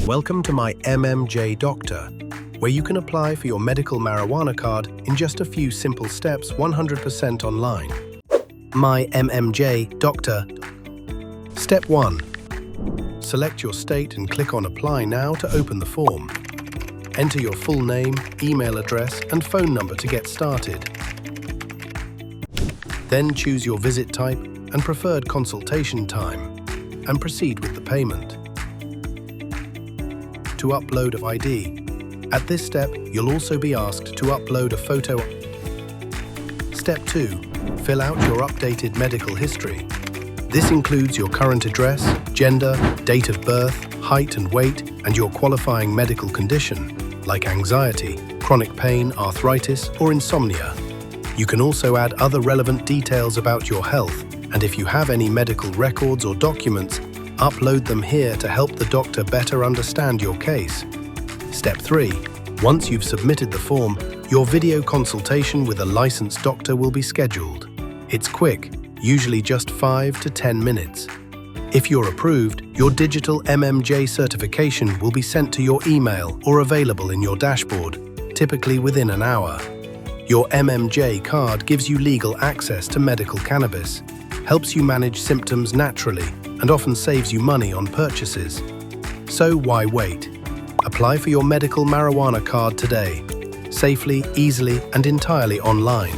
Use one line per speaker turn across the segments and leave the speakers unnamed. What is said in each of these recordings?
Welcome to My MMJ Doctor, where you can apply for your medical marijuana card in just a few simple steps 100% online. My MMJ Doctor. Step 1. Select your state and click on Apply Now to open the form. Enter your full name, email address, and phone number to get started. Then choose your visit type and preferred consultation time, and proceed with the payment. To upload of ID. At this step, you'll also be asked to upload a photo. Step 2. Fill out your updated medical history. This includes your current address, gender, date of birth, height and weight, and your qualifying medical condition, like anxiety, chronic pain, arthritis, or insomnia. You can also add other relevant details about your health, and if you have any medical records or documents, upload them here to help the doctor better understand your case. Step 3. Once you've submitted the form, your video consultation with a licensed doctor will be scheduled. It's quick, usually just 5 to 10 minutes. If you're approved, your digital MMJ certification will be sent to your email or available in your dashboard, typically within an hour. Your MMJ card gives you legal access to medical cannabis, helps you manage symptoms naturally, and often saves you money on purchases. So why wait? Apply for your medical marijuana card today, safely, easily, and entirely online.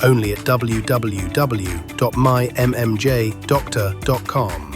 Only at www.mymmjdoctor.com.